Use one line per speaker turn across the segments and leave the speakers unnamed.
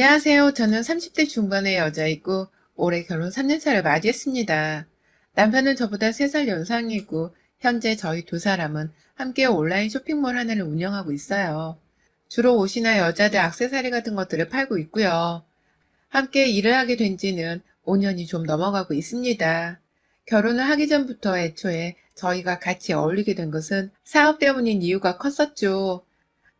안녕하세요. 저는 30대 중반의 여자이고 올해 결혼 3년차를 맞이했습니다. 남편은 저보다 3살 연상이고 현재 저희 두 사람은 함께 온라인 쇼핑몰 하나를 운영하고 있어요. 주로 옷이나 여자들 액세서리 같은 것들을 팔고 있고요. 함께 일을 하게 된 지는 5년이 좀 넘어가고 있습니다. 결혼을 하기 전부터 애초에 저희가 같이 어울리게 된 것은 사업 때문인 이유가 컸었죠.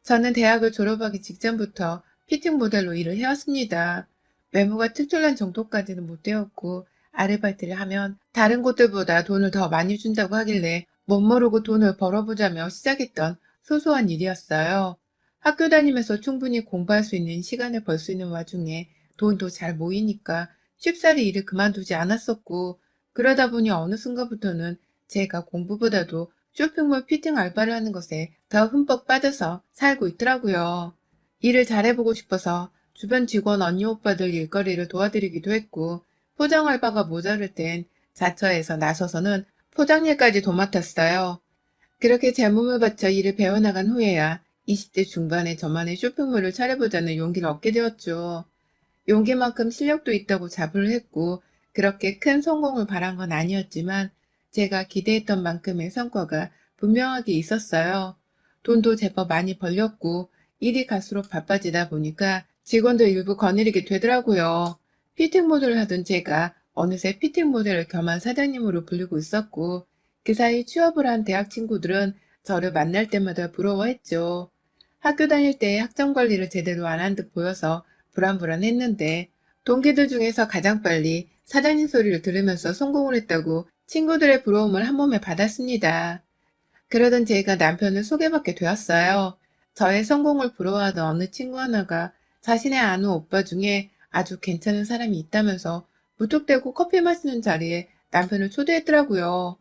저는 대학을 졸업하기 직전부터 피팅 모델로 일을 해왔습니다. 외모가 특출난 정도까지는 못 되었고 아르바이트를 하면 다른 곳들보다 돈을 더 많이 준다고 하길래 못 모르고 돈을 벌어보자며 시작했던 소소한 일이었어요. 학교 다니면서 충분히 공부할 수 있는 시간을 벌 수 있는 와중에 돈도 잘 모이니까 쉽사리 일을 그만두지 않았었고, 그러다 보니 어느 순간부터는 제가 공부보다도 쇼핑몰 피팅 알바를 하는 것에 더 흠뻑 빠져서 살고 있더라고요. 일을 잘해보고 싶어서 주변 직원 언니 오빠들 일거리를 도와드리기도 했고, 포장 알바가 모자랄 땐 자처해서 나서서는 포장일까지 도맡았어요. 그렇게 제 몸을 바쳐 일을 배워나간 후에야 20대 중반에 저만의 쇼핑몰을 차려보자는 용기를 얻게 되었죠. 용기만큼 실력도 있다고 자부를 했고, 그렇게 큰 성공을 바란 건 아니었지만 제가 기대했던 만큼의 성과가 분명하게 있었어요. 돈도 제법 많이 벌렸고 일이 갈수록 바빠지다 보니까 직원도 일부 거느리게 되더라고요. 피팅 모델을 하던 제가 어느새 피팅 모델을 겸한 사장님으로 불리고 있었고, 그 사이 취업을 한 대학 친구들은 저를 만날 때마다 부러워했죠. 학교 다닐 때 학점 관리를 제대로 안 한 듯 보여서 불안불안했는데, 동기들 중에서 가장 빨리 사장님 소리를 들으면서 성공을 했다고 친구들의 부러움을 한 몸에 받았습니다. 그러던 제가 남편을 소개받게 되었어요. 저의 성공을 부러워하던 어느 친구 하나가 자신의 아는 오빠 중에 아주 괜찮은 사람이 있다면서 무턱대고 커피 마시는 자리에 남편을 초대했더라고요.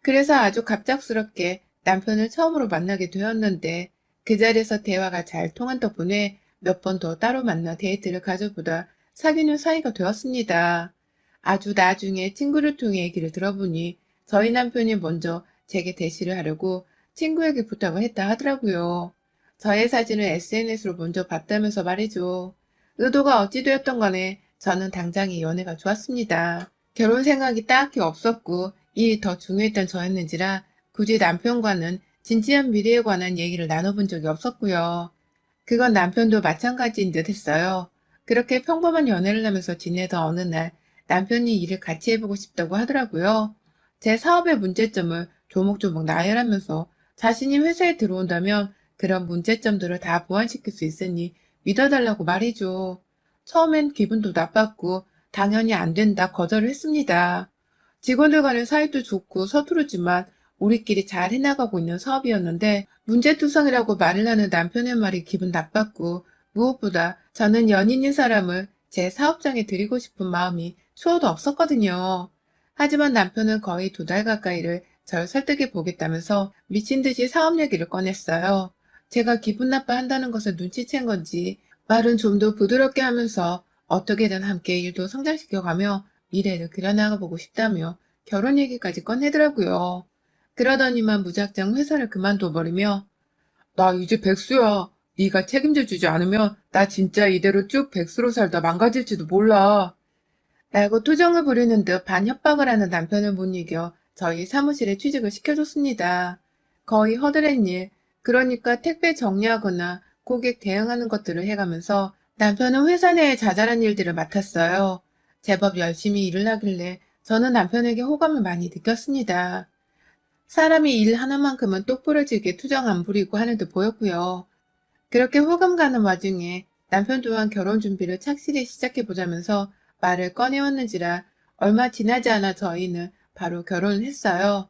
그래서 아주 갑작스럽게 남편을 처음으로 만나게 되었는데, 그 자리에서 대화가 잘 통한 덕분에 몇 번 더 따로 만나 데이트를 가져보다 사귀는 사이가 되었습니다. 아주 나중에 친구를 통해 얘기를 들어보니 저희 남편이 먼저 제게 대시를 하려고 친구에게 부탁을 했다 하더라고요. 저의 사진을 SNS로 먼저 봤다면서 말이죠. 의도가 어찌 되었던 간에 저는 당장에 연애가 좋았습니다. 결혼 생각이 딱히 없었고 일이 더 중요했던 저였는지라 굳이 남편과는 진지한 미래에 관한 얘기를 나눠본 적이 없었고요. 그건 남편도 마찬가지인 듯 했어요. 그렇게 평범한 연애를 하면서 지내던 어느 날 남편이 일을 같이 해보고 싶다고 하더라고요. 제 사업의 문제점을 조목조목 나열하면서 자신이 회사에 들어온다면 그런 문제점들을 다 보완시킬 수 있으니 믿어달라고 말이죠. 처음엔 기분도 나빴고 당연히 안 된다 거절을 했습니다. 직원들 간의 사이도 좋고 서투르지만 우리끼리 잘 해나가고 있는 사업이었는데 문제투성이라고 말을 하는 남편의 말이 기분 나빴고, 무엇보다 저는 연인인 사람을 제 사업장에 들이고 싶은 마음이 추워도 없었거든요. 하지만 남편은 거의 2달 가까이를 절 설득해 보겠다면서 미친 듯이 사업 얘기를 꺼냈어요. 제가 기분 나빠한다는 것을 눈치챈 건지 말은 좀 더 부드럽게 하면서 어떻게든 함께 일도 성장시켜가며 미래를 그려나가 보고 싶다며 결혼 얘기까지 꺼내더라고요. 그러더니만 무작정 회사를 그만둬버리며 나 이제 백수야. 네가 책임져 주지 않으면 나 진짜 이대로 쭉 백수로 살다 망가질지도 몰라. 라고 투정을 부리는 듯 반협박을 하는 남편을 못 이겨 저희 사무실에 취직을 시켜줬습니다. 거의 허드렛 일, 그러니까 택배 정리하거나 고객 대응하는 것들을 해가면서 남편은 회사 내의 자잘한 일들을 맡았어요. 제법 열심히 일을 하길래 저는 남편에게 호감을 많이 느꼈습니다. 사람이 일 하나만큼은 똑부러지게 투정 안 부리고 하는 듯 보였고요. 그렇게 호감 가는 와중에 남편 또한 결혼 준비를 착실히 시작해보자면서 말을 꺼내왔는지라 얼마 지나지 않아 저희는 바로 결혼을 했어요.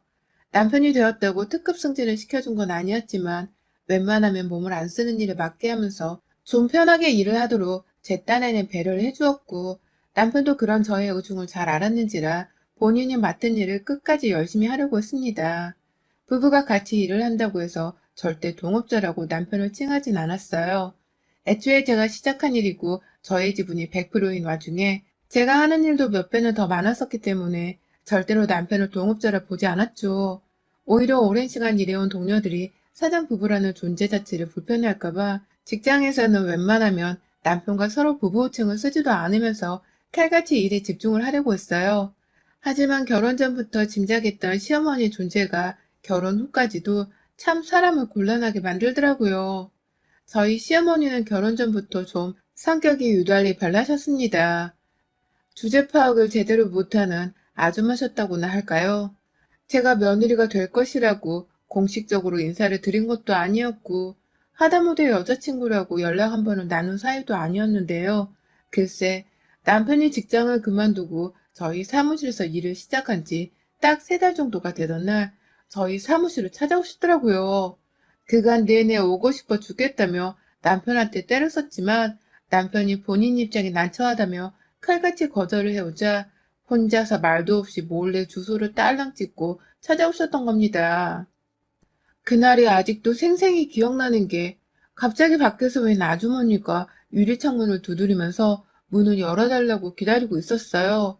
남편이 되었다고 특급 승진을 시켜준 건 아니었지만 웬만하면 몸을 안 쓰는 일을 맡게 하면서 좀 편하게 일을 하도록 제 딴에는 배려를 해주었고, 남편도 그런 저의 의중을 잘 알았는지라 본인이 맡은 일을 끝까지 열심히 하려고 했습니다. 부부가 같이 일을 한다고 해서 절대 동업자라고 남편을 칭하진 않았어요. 애초에 제가 시작한 일이고 저의 지분이 100%인 와중에 제가 하는 일도 몇 배는 더 많았었기 때문에 절대로 남편을 동업자라 보지 않았죠. 오히려 오랜 시간 일해온 동료들이 사장 부부라는 존재 자체를 불편해할까봐 직장에서는 웬만하면 남편과 서로 부부 호칭을 쓰지도 않으면서 칼같이 일에 집중을 하려고 했어요. 하지만 결혼 전부터 짐작했던 시어머니 존재가 결혼 후까지도 참 사람을 곤란하게 만들더라고요. 저희 시어머니는 결혼 전부터 좀 성격이 유달리 별나셨습니다. 주제 파악을 제대로 못하는 아줌마셨다고나 할까요? 제가 며느리가 될 것이라고 공식적으로 인사를 드린 것도 아니었고, 하다못해 여자친구라고 연락 한 번을 나눈 사이도 아니었는데요. 글쎄, 남편이 직장을 그만두고 저희 사무실에서 일을 시작한 지 딱 3달 정도가 되던 날, 저희 사무실을 찾아오시더라고요. 그간 내내 오고 싶어 죽겠다며 남편한테 때를 썼지만, 남편이 본인 입장이 난처하다며 칼같이 거절을 해오자 혼자서 말도 없이 몰래 주소를 딸랑 찍고 찾아오셨던 겁니다. 그날이 아직도 생생히 기억나는 게 갑자기 밖에서 웬 아주머니가 유리창문을 두드리면서 문을 열어달라고 기다리고 있었어요.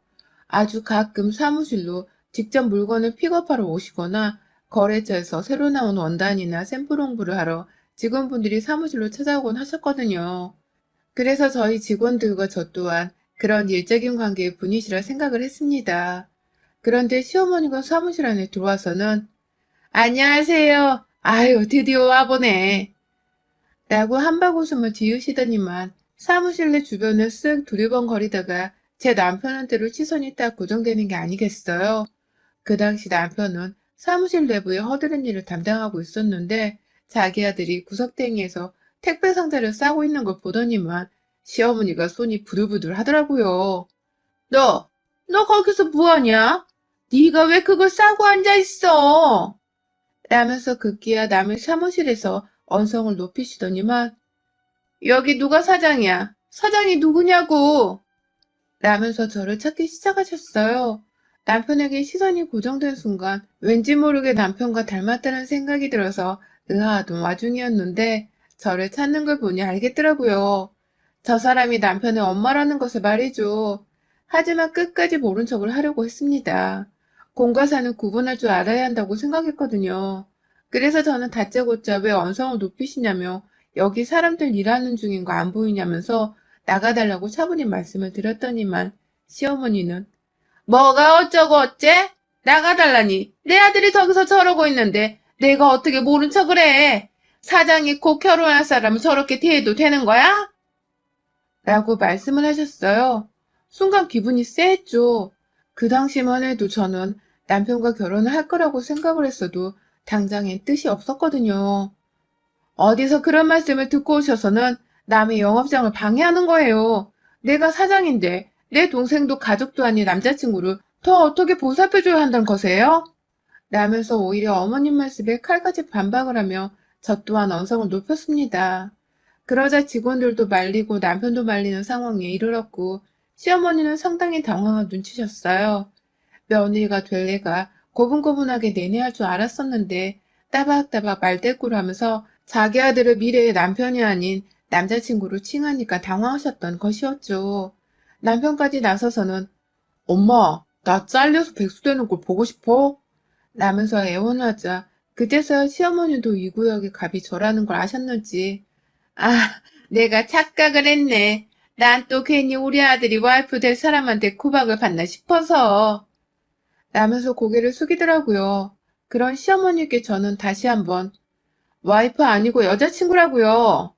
아주 가끔 사무실로 직접 물건을 픽업하러 오시거나 거래처에서 새로 나온 원단이나 샘플 홍보를 하러 직원분들이 사무실로 찾아오곤 하셨거든요. 그래서 저희 직원들과 저 또한 그런 일적인 관계의 분이시라 생각을 했습니다. 그런데 시어머니가 사무실 안에 들어와서는 안녕하세요. 아유, 드디어 와보네. 라고 한바구음을 지으시더니만 사무실 내 주변을 쓱 두리번거리다가 제 남편한테로 시선이 딱 고정되는 게 아니겠어요. 그 당시 남편은 사무실 내부의 허드렛 일을 담당하고 있었는데 자기 아들이 구석탱이에서 택배 상자를 싸고 있는 걸 보더니만 시어머니가 손이 부들부들 하더라고요. 너, 너 거기서 뭐하냐? 네가 왜 그걸 싸고 앉아있어? 라면서 급기야 남의 사무실에서 언성을 높이시더니만 여기 누가 사장이야? 사장이 누구냐고? 라면서 저를 찾기 시작하셨어요. 남편에게 시선이 고정된 순간 왠지 모르게 남편과 닮았다는 생각이 들어서 의아하던 와중이었는데 저를 찾는 걸 보니 알겠더라고요. 저 사람이 남편의 엄마라는 것을 말이죠. 하지만 끝까지 모른 척을 하려고 했습니다. 공과 사는 구분할 줄 알아야 한다고 생각했거든요. 그래서 저는 다짜고짜 왜 언성을 높이시냐며 여기 사람들 일하는 중인 거 안 보이냐면서 나가달라고 차분히 말씀을 드렸더니만 시어머니는 뭐가 어쩌고 어째? 나가달라니. 내 아들이 저기서 저러고 있는데 내가 어떻게 모른 척을 해. 사장이 곧 결혼할 사람을 저렇게 대해도 되는 거야? 라고 말씀을 하셨어요. 순간 기분이 쎄했죠. 그 당시만 해도 저는 남편과 결혼을 할 거라고 생각을 했어도 당장엔 뜻이 없었거든요. 어디서 그런 말씀을 듣고 오셔서는 남의 영업장을 방해하는 거예요. 내가 사장인데 내 동생도 가족도 아닌 남자친구를 더 어떻게 보살펴줘야 한다는 거세요? 라면서 오히려 어머님 말씀에 칼같이 반박을 하며 저 또한 언성을 높였습니다. 그러자 직원들도 말리고 남편도 말리는 상황에 이르렀고 시어머니는 상당히 당황한 눈치셨어요. 며느리가 될 애가 고분고분하게 내내할 줄 알았었는데 따박따박 말대꾸를 하면서 자기 아들을 미래의 남편이 아닌 남자친구로 칭하니까 당황하셨던 것이었죠. 남편까지 나서서는 엄마, 나 잘려서 백수되는 걸 보고 싶어? 라면서 애원을 하자 그제서야 시어머니도 이 구역의 갑이 저라는 걸 아셨는지 아, 내가 착각을 했네. 난 또 괜히 우리 아들이 와이프 될 사람한테 구박을 받나 싶어서 라면서 고개를 숙이더라고요. 그런 시어머니께 저는 다시 한번 와이프 아니고 여자친구라고요.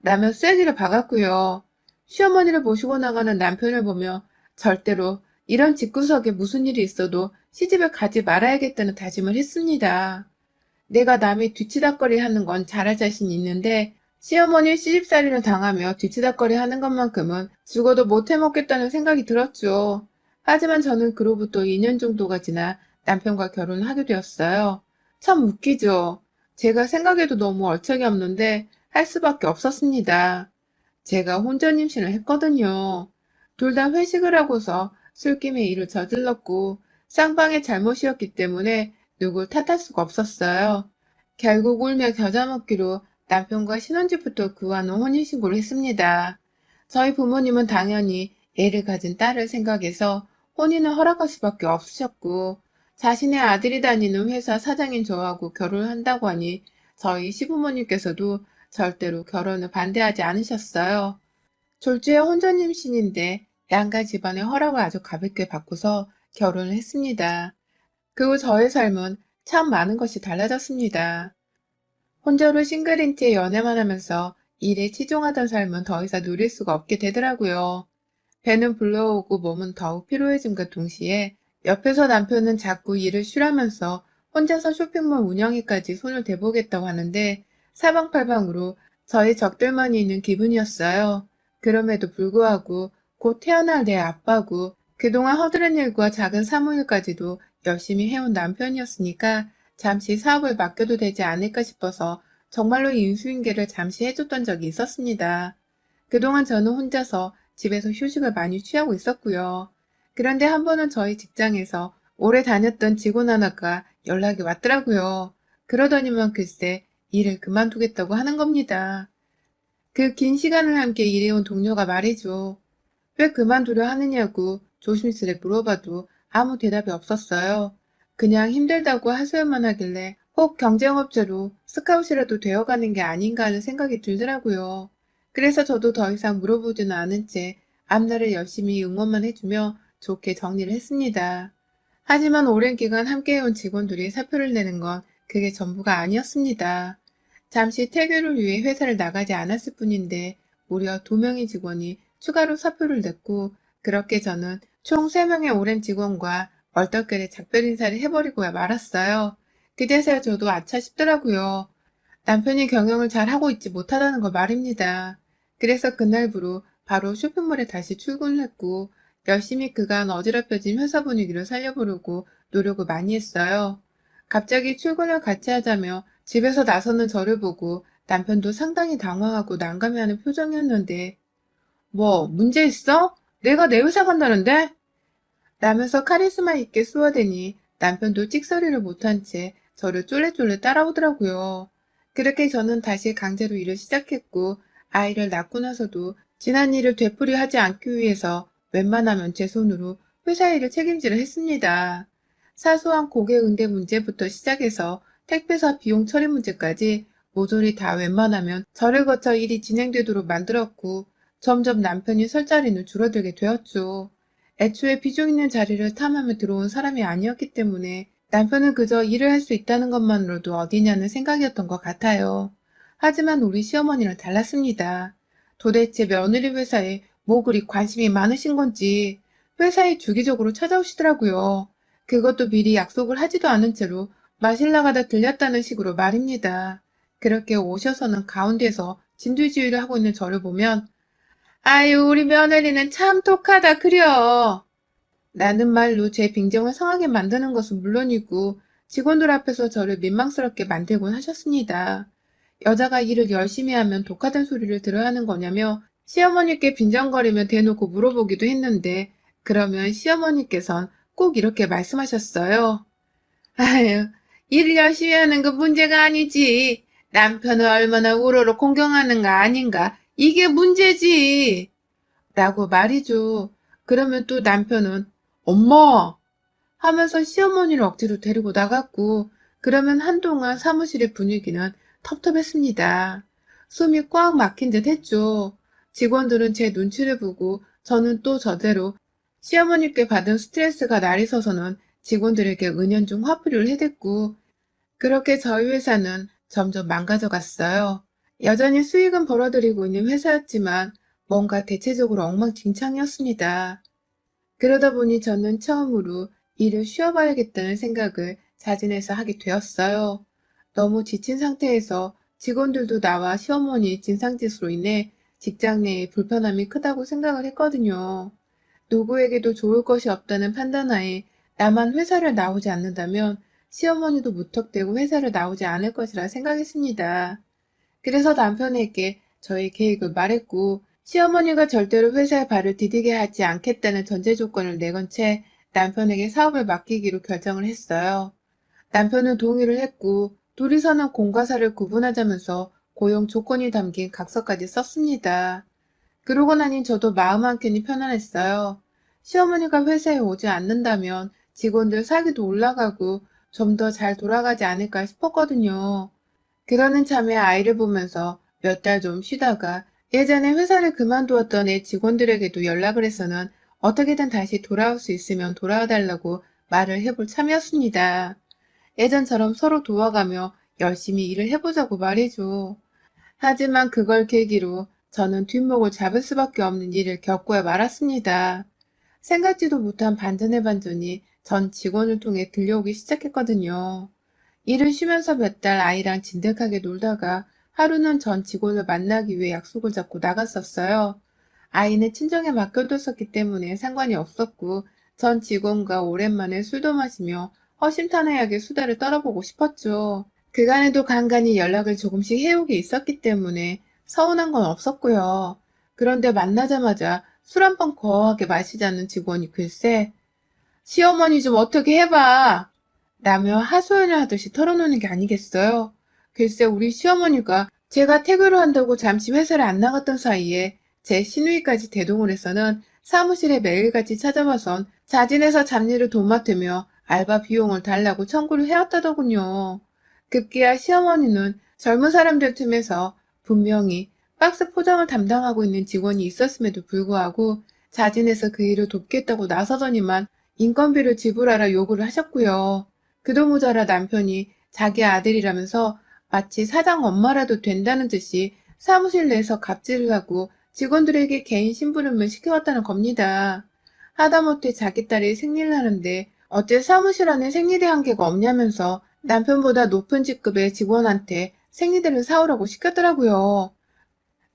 라며 쐐기를 박았고요. 시어머니를 모시고 나가는 남편을 보며 절대로 이런 집구석에 무슨 일이 있어도 시집을 가지 말아야겠다는 다짐을 했습니다. 내가 남의 뒤치다꺼리 하는 건 잘할 자신이 있는데 시어머니 시집살이를 당하며 뒤치다꺼리 하는 것만큼은 죽어도 못 해먹겠다는 생각이 들었죠. 하지만 저는 그로부터 2년 정도가 지나 남편과 결혼을 하게 되었어요. 참 웃기죠. 제가 생각해도 너무 얼척이 없는데 할 수밖에 없었습니다. 제가 혼전 임신을 했거든요. 둘 다 회식을 하고서 술김에 일을 저질렀고 쌍방의 잘못이었기 때문에 누굴 탓할 수가 없었어요. 결국 울며 겨자 먹기로 남편과 신혼집부터 구한 후 혼인신고를 했습니다. 저희 부모님은 당연히 애를 가진 딸을 생각해서 혼인을 허락할 수밖에 없으셨고 자신의 아들이 다니는 회사 사장인 저하고 결혼을 한다고 하니 저희 시부모님께서도 절대로 결혼을 반대하지 않으셨어요. 졸지에 혼전 임신인데 양가 집안의 허락을 아주 가볍게 받고서 결혼을 했습니다. 그 후 저의 삶은 참 많은 것이 달라졌습니다. 혼자로 싱글인 채 연애만 하면서 일에 치중하던 삶은 더 이상 누릴 수가 없게 되더라고요. 배는 불러오고 몸은 더욱 피로해짐과 동시에 옆에서 남편은 자꾸 일을 쉬라면서 혼자서 쇼핑몰 운영에까지 손을 대보겠다고 하는데 사방팔방으로 저의 적들만이 있는 기분이었어요. 그럼에도 불구하고 곧 태어날 내 아빠고 그동안 허드렛 일과 작은 사무일까지도 열심히 해온 남편이었으니까 잠시 사업을 맡겨도 되지 않을까 싶어서 정말로 인수인계를 잠시 해줬던 적이 있었습니다. 그동안 저는 혼자서 집에서 휴식을 많이 취하고 있었고요. 그런데 한 번은 저희 직장에서 오래 다녔던 직원 하나가 연락이 왔더라고요. 그러더니만 글쎄 일을 그만두겠다고 하는 겁니다. 그 긴 시간을 함께 일해온 동료가 말이죠. 왜 그만두려 하느냐고 조심스레 물어봐도 아무 대답이 없었어요. 그냥 힘들다고 하소연만 하길래 혹 경쟁업체로 스카웃이라도 되어가는 게 아닌가 하는 생각이 들더라고요. 그래서 저도 더 이상 물어보지는 않은 채 앞날을 열심히 응원만 해주며 좋게 정리를 했습니다. 하지만 오랜 기간 함께해온 직원들이 사표를 내는 건 그게 전부가 아니었습니다. 잠시 태교를 위해 회사를 나가지 않았을 뿐인데 무려 2명의 직원이 추가로 사표를 냈고 그렇게 저는 총 3명의 오랜 직원과 얼떨결에 작별 인사를 해버리고 말았어요. 그제서야 저도 아차 싶더라고요. 남편이 경영을 잘 하고 있지 못하다는 걸 말입니다. 그래서 그날부로 바로 쇼핑몰에 다시 출근을 했고 열심히 그간 어지럽혀진 회사 분위기를 살려보려고 노력을 많이 했어요. 갑자기 출근을 같이 하자며 집에서 나서는 저를 보고 남편도 상당히 당황하고 난감해하는 표정이었는데 뭐 문제 있어? 내가 내 회사 간다는데? 라면서 카리스마 있게 쏘아대니 남편도 찍소리를 못한 채 저를 쫄래쫄래 따라오더라고요. 그렇게 저는 다시 강제로 일을 시작했고 아이를 낳고 나서도 지난 일을 되풀이하지 않기 위해서 웬만하면 제 손으로 회사 일을 책임지려 했습니다. 사소한 고객 응대 문제부터 시작해서 택배사 비용 처리 문제까지 모조리 다 웬만하면 저를 거쳐 일이 진행되도록 만들었고 점점 남편이 설 자리는 줄어들게 되었죠. 애초에 비중 있는 자리를 탐하며 들어온 사람이 아니었기 때문에 남편은 그저 일을 할 수 있다는 것만으로도 어디냐는 생각이었던 것 같아요. 하지만 우리 시어머니는 달랐습니다. 도대체 며느리 회사에 뭐 그리 관심이 많으신 건지 회사에 주기적으로 찾아오시더라고요. 그것도 미리 약속을 하지도 않은 채로 마실 나가다 들렸다는 식으로 말입니다. 그렇게 오셔서는 가운데서 진두지휘를 하고 있는 저를 보면 아유, 우리 며느리는 참 독하다, 그려. 라는 말로 제 빈정을 상하게 만드는 것은 물론이고 직원들 앞에서 저를 민망스럽게 만들곤 하셨습니다. 여자가 일을 열심히 하면 독하다는 소리를 들어야 하는 거냐며 시어머니께 빈정거리며 대놓고 물어보기도 했는데 그러면 시어머니께선 꼭 이렇게 말씀하셨어요. 아유, 일을 열심히 하는 건 문제가 아니지. 남편을 얼마나 우러러 공경하는가 아닌가. 이게 문제지. 라고 말이죠. 그러면 또 남편은 엄마! 하면서 시어머니를 억지로 데리고 나갔고 그러면 한동안 사무실의 분위기는 텁텁했습니다. 숨이 꽉 막힌 듯 했죠. 직원들은 제 눈치를 보고 저는 또 저대로 시어머니께 받은 스트레스가 날이 서서는 직원들에게 은연중 화풀이를 해댔고 그렇게 저희 회사는 점점 망가져 갔어요. 여전히 수익은 벌어들이고 있는 회사였지만 뭔가 대체적으로 엉망진창이었습니다. 그러다 보니 저는 처음으로 일을 쉬어봐야겠다는 생각을 자진해서 하게 되었어요. 너무 지친 상태에서 직원들도 나와 시어머니 진상짓으로 인해 직장 내에 불편함이 크다고 생각을 했거든요. 누구에게도 좋을 것이 없다는 판단하에 나만 회사를 나오지 않는다면 시어머니도 무턱대고 회사를 나오지 않을 것이라 생각했습니다. 그래서 남편에게 저의 계획을 말했고 시어머니가 절대로 회사에 발을 디디게 하지 않겠다는 전제 조건을 내건 채 남편에게 사업을 맡기기로 결정을 했어요. 남편은 동의를 했고 둘이서는 공과 사를 구분하자면서 고용 조건이 담긴 각서까지 썼습니다. 그러고 나니 저도 마음 한켠이 편안했어요. 시어머니가 회사에 오지 않는다면 직원들 사기도 올라가고 좀 더 잘 돌아가지 않을까 싶었거든요. 그러는 참에 아이를 보면서 몇 달 좀 쉬다가 예전에 회사를 그만두었던 애 직원들에게도 연락을 해서는 어떻게든 다시 돌아올 수 있으면 돌아와 달라고 말을 해볼 참이었습니다. 예전처럼 서로 도와가며 열심히 일을 해보자고 말이죠. 하지만 그걸 계기로 저는 뒷목을 잡을 수밖에 없는 일을 겪고야 말았습니다. 생각지도 못한 반전의 반전이 전 직원을 통해 들려오기 시작했거든요. 일을 쉬면서 몇 달 아이랑 진득하게 놀다가 하루는 전 직원을 만나기 위해 약속을 잡고 나갔었어요. 아이는 친정에 맡겨뒀었기 때문에 상관이 없었고 전 직원과 오랜만에 술도 마시며 허심탄회하게 수다를 떨어보고 싶었죠. 그간에도 간간히 연락을 조금씩 해오게 있었기 때문에 서운한 건 없었고요. 그런데 만나자마자 술 한 번 거하게 마시자는 직원이 글쎄 시어머니 좀 어떻게 해봐 라며 하소연을 하듯이 털어놓는 게 아니겠어요. 글쎄 우리 시어머니가 제가 퇴근을 한다고 잠시 회사를 안 나갔던 사이에 제 시누이까지 대동을 해서는 사무실에 매일같이 찾아와선 자진해서 잡일을 도맡으며 알바 비용을 달라고 청구를 해왔다더군요. 급기야 시어머니는 젊은 사람들 틈에서 분명히 박스 포장을 담당하고 있는 직원이 있었음에도 불구하고 자진해서 그 일을 돕겠다고 나서더니만 인건비를 지불하라 요구를 하셨고요. 그도 모자라 남편이 자기 아들이라면서 마치 사장 엄마라도 된다는 듯이 사무실 내에서 갑질을 하고 직원들에게 개인 심부름을 시켜왔다는 겁니다. 하다못해 자기 딸이 생일을 하는데 어째 사무실 안에 생리대 한 개가 없냐면서 남편보다 높은 직급의 직원한테 생리대를 사오라고 시켰더라고요.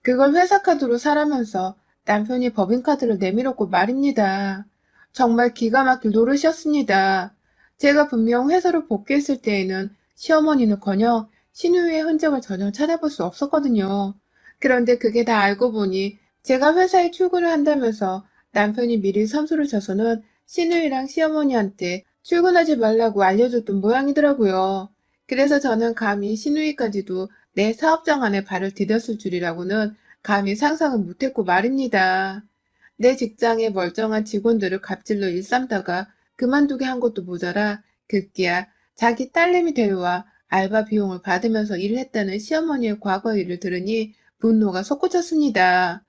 그걸 회사 카드로 사라면서 남편이 법인카드를 내밀었고 말입니다. 정말 기가 막힐 노릇이었습니다. 제가 분명 회사로 복귀했을 때에는 시어머니는커녕 시누이의 흔적을 전혀 찾아볼 수 없었거든요. 그런데 그게 다 알고 보니 제가 회사에 출근을 한다면서 남편이 미리 선수를 쳐서는 시누이랑 시어머니한테 출근하지 말라고 알려줬던 모양이더라고요. 그래서 저는 감히 시누이까지도 내 사업장 안에 발을 디뎠을 줄이라고는 감히 상상은 못했고 말입니다. 내 직장의 멀쩡한 직원들을 갑질로 일삼다가 그만두게 한 것도 모자라 급기야 자기 딸내미 데려와 알바 비용을 받으면서 일을 했다는 시어머니의 과거 일을 들으니 분노가 솟구쳤습니다.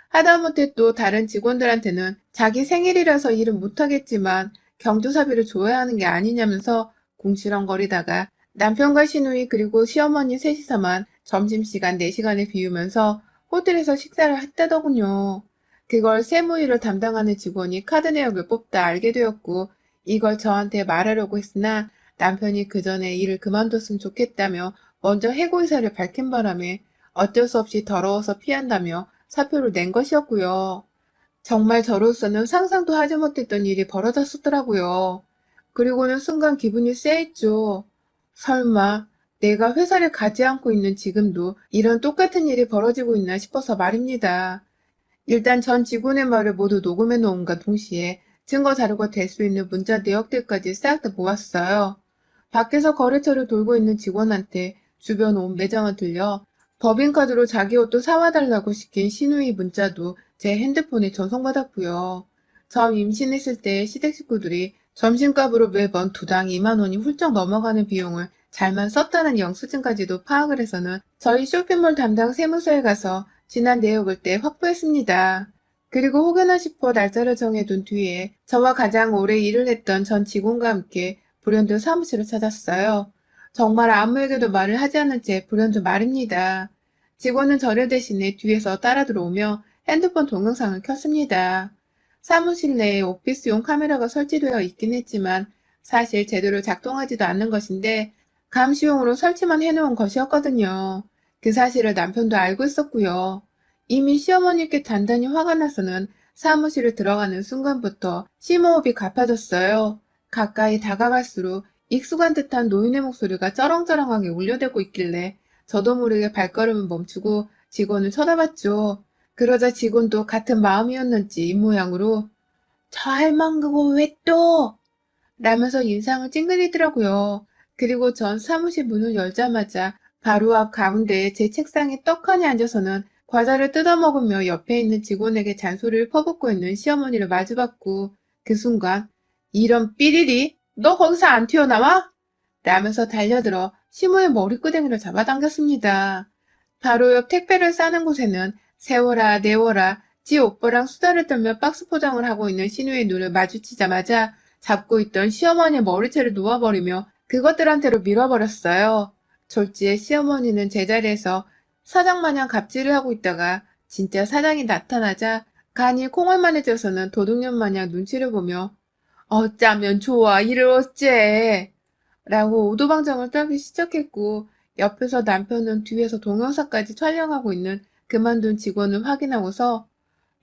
하다못해 또 다른 직원들한테는 자기 생일이라서 일은 못하겠지만 경조사비를 줘야 하는 게 아니냐면서 궁시렁거리다가 남편과 시누이 그리고 시어머니 셋이서만 점심시간 4시간을 비우면서 호텔에서 식사를 했다더군요. 그걸 세무일을 담당하는 직원이 카드 내역을 뽑다 알게 되었고 이걸 저한테 말하려고 했으나 남편이 그 전에 일을 그만뒀으면 좋겠다며 먼저 해고 의사를 밝힌 바람에 어쩔 수 없이 더러워서 피한다며 사표를 낸 것이었고요. 정말 저로서는 상상도 하지 못했던 일이 벌어졌었더라고요. 그리고는 순간 기분이 쎄했죠. 설마 내가 회사를 가지 않고 있는 지금도 이런 똑같은 일이 벌어지고 있나 싶어서 말입니다. 일단 전 직원의 말을 모두 녹음해 놓은과 동시에 증거 자료가 될 수 있는 문자 내역들까지 싹 다 모았어요. 밖에서 거래처를 돌고 있는 직원한테 주변 온 매장을 들려 법인카드로 자기 옷도 사와달라고 시킨 시누이 문자도 제 핸드폰에 전송받았고요. 저 임신했을 때 시댁 식구들이 점심값으로 매번 두당 2만 원이 훌쩍 넘어가는 비용을 잘만 썼다는 영수증까지도 파악을 해서는 저희 쇼핑몰 담당 세무서에 가서 지난 내역을 떼 확보했습니다. 그리고 혹여나 싶어 날짜를 정해둔 뒤에 저와 가장 오래 일을 했던 전 직원과 함께 불현듯 사무실을 찾았어요. 정말 아무에게도 말을 하지 않은 채 불현듯 말입니다. 직원은 저를 대신해 뒤에서 따라 들어오며 핸드폰 동영상을 켰습니다. 사무실 내에 오피스용 카메라가 설치되어 있긴 했지만 사실 제대로 작동하지도 않는 것인데 감시용으로 설치만 해놓은 것이었거든요. 그 사실을 남편도 알고 있었고요. 이미 시어머니께 단단히 화가 나서는 사무실을 들어가는 순간부터 심호흡이 가파졌어요. 가까이 다가갈수록 익숙한 듯한 노인의 목소리가 쩌렁쩌렁하게 울려대고 있길래 저도 모르게 발걸음을 멈추고 직원을 쳐다봤죠. 그러자 직원도 같은 마음이었는지 입모양으로 저 할망 그거 왜 또? 라면서 인상을 찡그리더라고요. 그리고 전 사무실 문을 열자마자 바로 앞 가운데에 제 책상에 떡하니 앉아서는 과자를 뜯어먹으며 옆에 있는 직원에게 잔소리를 퍼붓고 있는 시어머니를 마주봤고 그 순간 이런 삐리리 너 거기서 안 튀어나와? 라면서 달려들어 시모의 머리끄댕이를 잡아당겼습니다. 바로 옆 택배를 싸는 곳에는 세워라, 내워라. 지 오빠랑 수다를 떨며 박스 포장을 하고 있는 신우의 눈을 마주치자마자 잡고 있던 시어머니의 머리채를 놓아버리며 그것들한테로 밀어버렸어요. 졸지에 시어머니는 제자리에서 사장마냥 갑질을 하고 있다가 진짜 사장이 나타나자 간이 콩알만해져서는 도둑년 마냥 눈치를 보며 어쩌면 좋아, 이를 어째 라고 오도방정을 떨기 시작했고 옆에서 남편은 뒤에서 동영상까지 촬영하고 있는 그만둔 직원을 확인하고서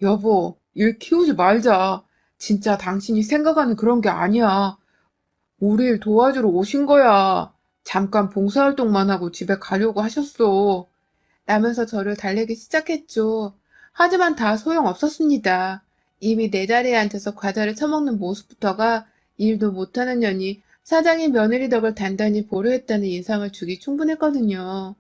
여보, 일 키우지 말자. 진짜 당신이 생각하는 그런 게 아니야. 우리 일 도와주러 오신 거야. 잠깐 봉사활동만 하고 집에 가려고 하셨어. 라면서 저를 달래기 시작했죠. 하지만 다 소용없었습니다. 이미 내 자리에 앉아서 과자를 처먹는 모습부터가 일도 못하는 년이 사장의 며느리 덕을 단단히 보류했다는 인상을 주기 충분했거든요.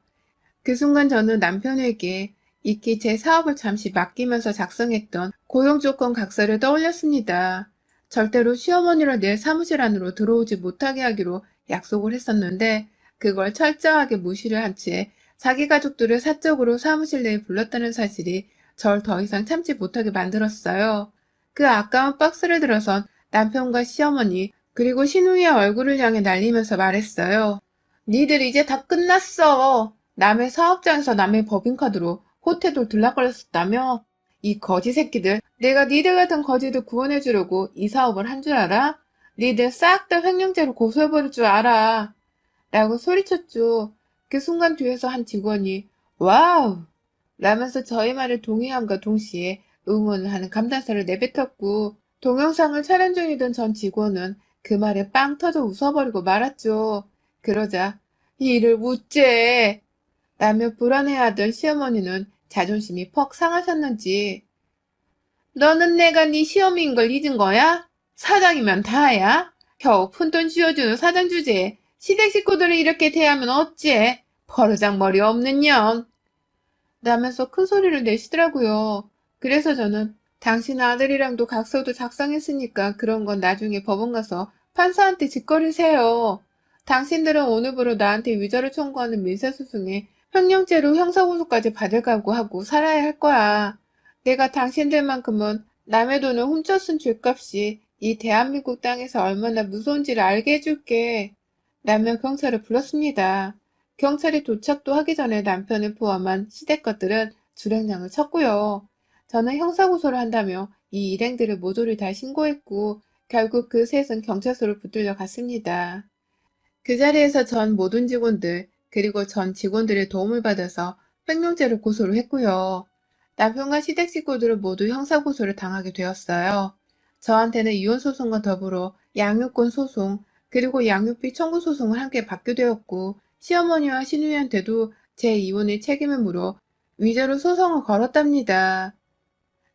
그 순간 저는 남편에게 익히 제 사업을 잠시 맡기면서 작성했던 고용조건 각서를 떠올렸습니다. 절대로 시어머니를 내 사무실 안으로 들어오지 못하게 하기로 약속을 했었는데 그걸 철저하게 무시를 한 채 자기 가족들을 사적으로 사무실 내에 불렀다는 사실이 절 더 이상 참지 못하게 만들었어요. 그 아까운 박스를 들어선 남편과 시어머니 그리고 신우이의 얼굴을 향해 날리면서 말했어요. 니들 이제 다 끝났어. 남의 사업장에서 남의 법인카드로 호텔도 들락거렸었다며? 이 거지 새끼들, 내가 니들 같은 거지들 구원해주려고 이 사업을 한 줄 알아? 니들 싹 다 횡령죄로 고소해버릴 줄 알아. 라고 소리쳤죠. 그 순간 뒤에서 한 직원이 와우! 라면서 저희 말을 동의함과 동시에 응원을 하는 감탄사를 내뱉었고 동영상을 촬영 중이던 전 직원은 그 말에 빵 터져 웃어버리고 말았죠. 그러자 이를 무죄! 라며 불안해하던 시어머니는 자존심이 퍽 상하셨는지 너는 내가 네 시어미인 걸 잊은 거야? 사장이면 다야? 겨우 푼돈 쥐어주는 사장 주제에 시댁 식구들을 이렇게 대하면 어찌해? 버르장머리 없는 년. 라면서 큰 소리를 내시더라고요. 그래서 저는 당신 아들이랑도 각서도 작성했으니까 그런 건 나중에 법원 가서 판사한테 짓거리세요. 당신들은 오늘부로 나한테 위자료 청구하는 민사소송에 횡령죄로 형사고소까지 받을 각오하고 살아야 할 거야. 내가 당신들만큼은 남의 돈을 훔쳐 쓴 죗값이 이 대한민국 땅에서 얼마나 무서운지를 알게 해줄게. 라며 경찰을 불렀습니다. 경찰이 도착도 하기 전에 남편을 포함한 시댁 것들은 주랭랑을 쳤고요. 저는 형사고소를 한다며 이 일행들을 모조리 다 신고했고 결국 그 셋은 경찰서로 붙들려 갔습니다. 그 자리에서 전 모든 직원들 그리고 전 직원들의 도움을 받아서 횡령죄로 고소를 했고요. 남편과 시댁 식구들은 모두 형사고소를 당하게 되었어요. 저한테는 이혼소송과 더불어 양육권 소송 그리고 양육비 청구 소송을 함께 받게 되었고 시어머니와 시누이한테도 제 이혼의 책임을 물어 위자료 소송을 걸었답니다.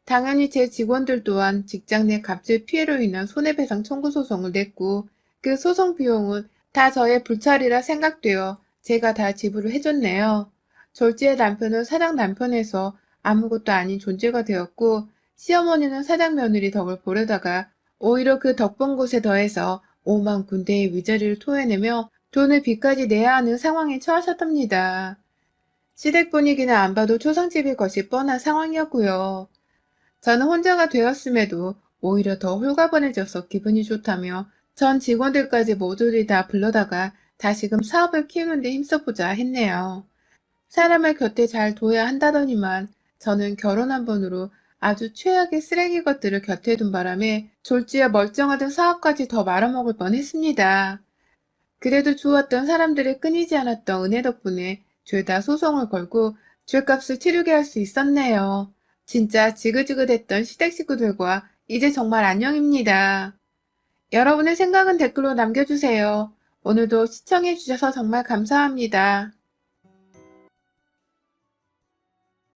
당연히 제 직원들 또한 직장 내 갑질 피해로 인한 손해배상 청구 소송을 냈고 그 소송 비용은 다 저의 불찰이라 생각되어 제가 다 지불을 해줬네요. 졸지의 남편은 사장 남편에서 아무것도 아닌 존재가 되었고 시어머니는 사장 며느리 덕을 보려다가 오히려 그 덕본 곳에 더해서 5만 군데의 위자료를 토해내며 돈을 빚까지 내야 하는 상황에 처하셨답니다. 시댁 분위기는 안 봐도 초상집일 것이 뻔한 상황이었고요. 저는 혼자가 되었음에도 오히려 더 홀가분해져서 기분이 좋다며 전 직원들까지 모조리 다 불러다가 다시금 사업을 키우는 데 힘써보자 했네요. 사람을 곁에 잘 둬야 한다더니만 저는 결혼 한 번으로 아주 최악의 쓰레기 것들을 곁에 둔 바람에 졸지에 멀쩡하던 사업까지 더 말아먹을 뻔했습니다. 그래도 좋았던 사람들의 끊이지 않았던 은혜 덕분에 죄다 소송을 걸고 죄값을 치르게 할 수 있었네요. 진짜 지긋지긋했던 시댁 식구들과 이제 정말 안녕입니다. 여러분의 생각은 댓글로 남겨주세요. 오늘도 시청해주셔서 정말 감사합니다.